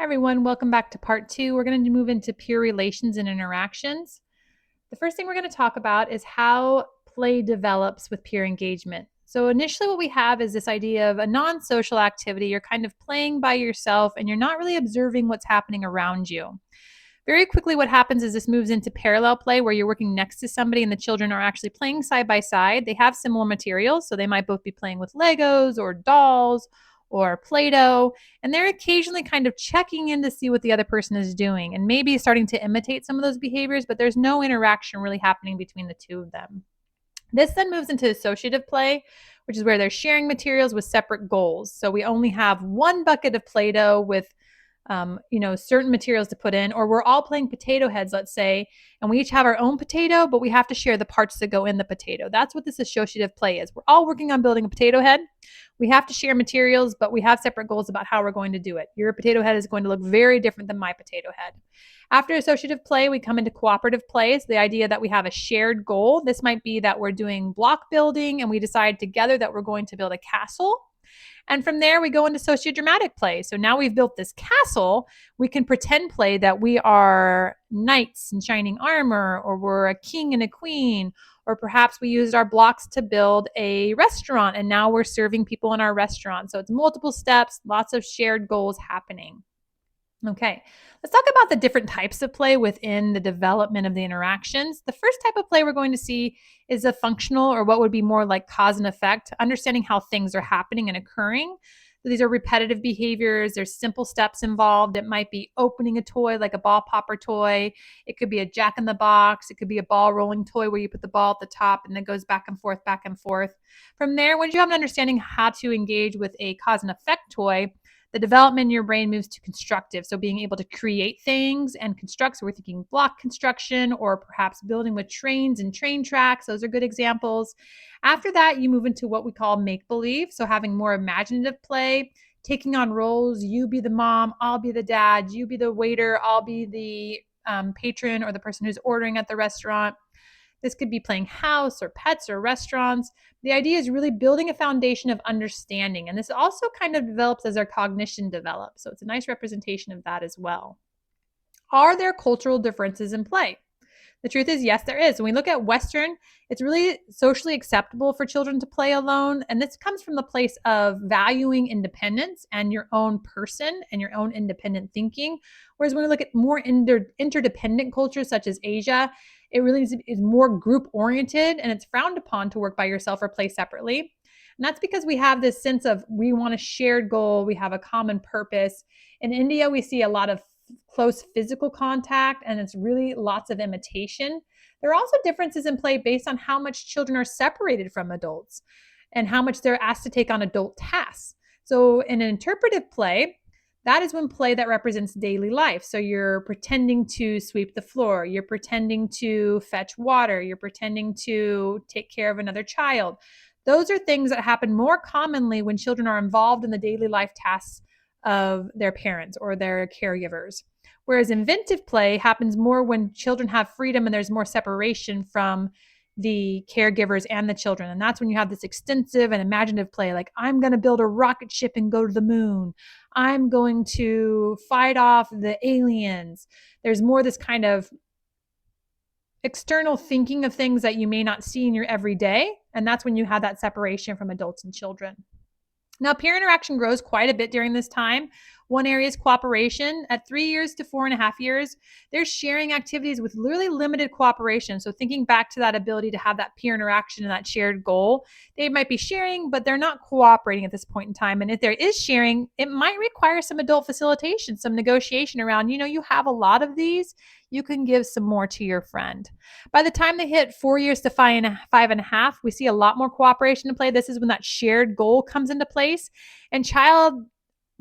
Hi, everyone. Welcome back to part two. We're going to move into peer relations and interactions. The first thing we're going to talk about is how play develops with peer engagement. So, initially, what we have is this idea of a non social activity. You're kind of playing by yourself and you're not really observing what's happening around you. Very quickly, what happens is this moves into parallel play where you're working next to somebody and the children are actually playing side by side. They have similar materials, so they might both be playing with Legos or dolls or Play Doh, and they're occasionally kind of checking in to see what the other person is doing and maybe starting to imitate some of those behaviors, but there's no interaction really happening between the two of them. This then moves into associative play, which is where they're sharing materials with separate goals. So we only have one bucket of Play Doh with certain materials to put in, or we're all playing potato heads, let's say, and we each have our own potato, but we have to share the parts that go in the potato. That's what this associative play is. We're all working on building a potato head. We have to share materials, but we have separate goals about how we're going to do it. Your potato head is going to look very different than my potato head. After associative play, we come into cooperative plays, the idea that we have a shared goal. This might be that we're doing block building and we decide together that we're going to build a castle. And from there, we go into sociodramatic play. So now we've built this castle, we can pretend play that we are knights in shining armor, or we're a king and a queen, or perhaps we used our blocks to build a restaurant and now we're serving people in our restaurant. So it's multiple steps, lots of shared goals happening. Okay, let's talk about the different types of play within the development of the interactions. The first type of play we're going to see is a functional, or what would be more like cause and effect, understanding how things are happening and occurring. So these are repetitive behaviors. There's simple steps involved. It might be opening a toy like a ball popper toy. It could be a jack in the box. It could be a ball rolling toy where you put the ball at the top and it goes back and forth, back and forth. From there, once you have an understanding how to engage with a cause and effect toy, the development in your brain moves to constructive. So being able to create things and construct. So we're thinking block construction, or perhaps building with trains and train tracks. Those are good examples. After that, you move into what we call make believe. So having more imaginative play, taking on roles. You be the mom, I'll be the dad. You be the waiter, I'll be the patron or the person who's ordering at the restaurant. This could be playing house or pets or restaurants. The idea is really building a foundation of understanding. And this also kind of develops as our cognition develops. So it's a nice representation of that as well. Are there cultural differences in play? The truth is, yes, there is. When we look at Western, it's really socially acceptable for children to play alone. And this comes from the place of valuing independence and your own person and your own independent thinking. Whereas when we look at more interdependent cultures such as Asia, it really is more group oriented and it's frowned upon to work by yourself or play separately. And that's because we have this sense of we want a shared goal, we have a common purpose. In India, we see a lot of close physical contact and it's really lots of imitation. There are also differences in play based on how much children are separated from adults and how much they're asked to take on adult tasks. So in an interpretive play, that is when play that represents daily life. So you're pretending to sweep the floor, you're pretending to fetch water, you're pretending to take care of another child. Those are things that happen more commonly when children are involved in the daily life tasks of their parents or their caregivers. Whereas inventive play happens more when children have freedom and there's more separation from the caregivers and the children. And that's when you have this extensive and imaginative play, like I'm going to build a rocket ship and go to the moon. I'm going to fight off the aliens. There's more this kind of external thinking of things that you may not see in your everyday. And that's when you have that separation from adults and children. Now, peer interaction grows quite a bit during this time. One area is cooperation. At 3 years to 4.5 years, they're sharing activities with really limited cooperation. So thinking back to that ability to have that peer interaction and that shared goal, they might be sharing, but they're not cooperating at this point in time. And if there is sharing, it might require some adult facilitation, some negotiation around, you have a lot of these, you can give some more to your friend. By the time they hit 4 years to 5.5, we see a lot more cooperation in play. This is when that shared goal comes into place. And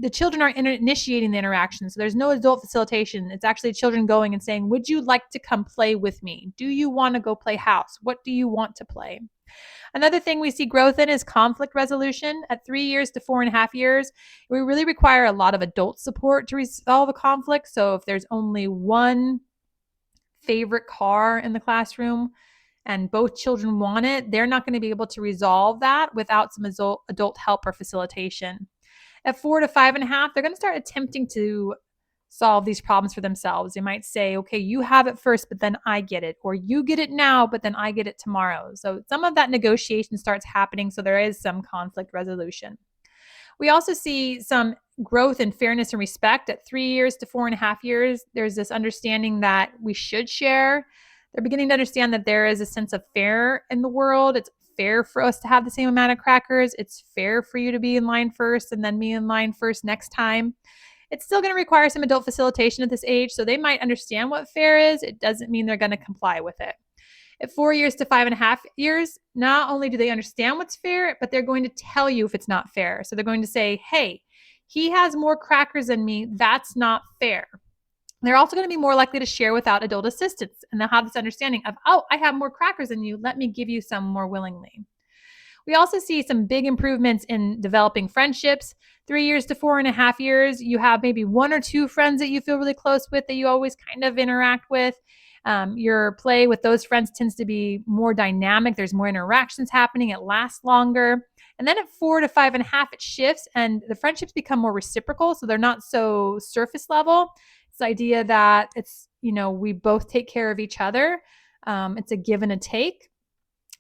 the children are initiating the interaction. So there's no adult facilitation. It's actually children going and saying, would you like to come play with me? Do you want to go play house? What do you want to play? Another thing we see growth in is conflict resolution. At 3 years to 4.5 years, we really require a lot of adult support to resolve a conflict. So if there's only one favorite car in the classroom and both children want it, they're not going to be able to resolve that without some adult help or facilitation. At 4 to 5.5, they're going to start attempting to solve these problems for themselves. They might say, okay, you have it first, but then I get it, or you get it now, but then I get it tomorrow. So some of that negotiation starts happening. So there is some conflict resolution. We also see some growth in fairness and respect at 3 years to 4.5 years. There's this understanding that we should share. They're beginning to understand that there is a sense of fair in the world. It's fair for us to have the same amount of crackers. It's fair for you to be in line first and then me in line first next time. It's still going to require some adult facilitation at this age, so they might understand what fair is. It doesn't mean they're going to comply with it. At 4 years to 5.5 years, not only do they understand what's fair, but they're going to tell you if it's not fair. So they're going to say, hey, he has more crackers than me. That's not fair. They're also going to be more likely to share without adult assistance. And they'll have this understanding of, oh, I have more crackers than you. Let me give you some more willingly. We also see some big improvements in developing friendships. 3 years to 4.5 years, you have maybe one or two friends that you feel really close with that you always kind of interact with. Your play with those friends tends to be more dynamic. There's more interactions happening. It lasts longer. And then at 4 to 5.5, it shifts and the friendships become more reciprocal. So they're not so surface level. It's the idea that we both take care of each other. It's a give and a take.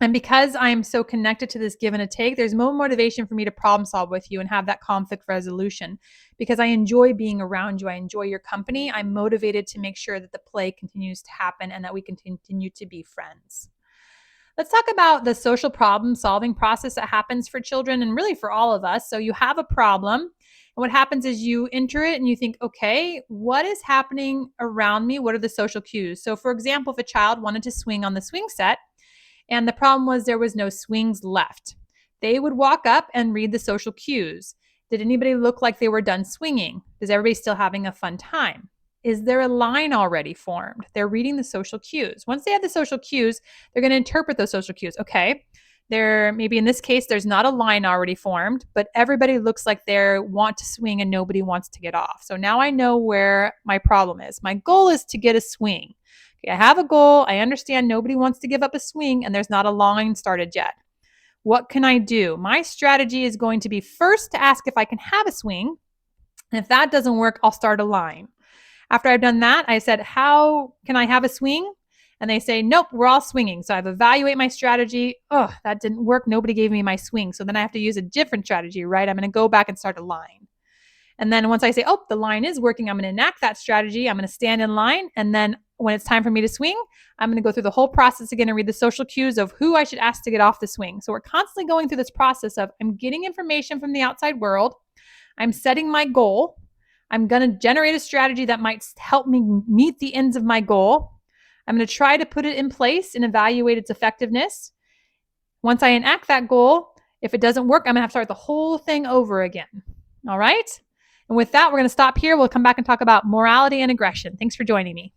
And because I'm so connected to this give and a take, there's more motivation for me to problem solve with you and have that conflict resolution because I enjoy being around you. I enjoy your company. I'm motivated to make sure that the play continues to happen and that we can continue to be friends. Let's talk about the social problem solving process that happens for children and really for all of us. So you have a problem. And what happens is you enter it and you think, okay, what is happening around me? What are the social cues? So for example, if a child wanted to swing on the swing set, and the problem was there was no swings left, they would walk up and read the social cues. Did anybody look like they were done swinging? Is everybody still having a fun time? Is there a line already formed? They're reading the social cues. Once they have the social cues, they're going to interpret those social cues. Okay, maybe in this case, there's not a line already formed, but everybody looks like they want to swing and nobody wants to get off. So now I know where my problem is. My goal is to get a swing. Okay, I have a goal. I understand nobody wants to give up a swing and there's not a line started yet. What can I do? My strategy is going to be first to ask if I can have a swing. And if that doesn't work, I'll start a line. After I've done that, I said, how can I have a swing? And they say, nope, we're all swinging. So I've evaluated my strategy. Oh, that didn't work. Nobody gave me my swing. So then I have to use a different strategy, right? I'm going to go back and start a line. And then once I say, oh, the line is working, I'm going to enact that strategy. I'm going to stand in line. And then when it's time for me to swing, I'm going to go through the whole process again and read the social cues of who I should ask to get off the swing. So we're constantly going through this process of I'm getting information from the outside world. I'm setting my goal. I'm going to generate a strategy that might help me meet the ends of my goal. I'm going to try to put it in place and evaluate its effectiveness. Once I enact that goal, if it doesn't work, I'm going to have to start the whole thing over again. All right? And with that, we're going to stop here. We'll come back and talk about morality and aggression. Thanks for joining me.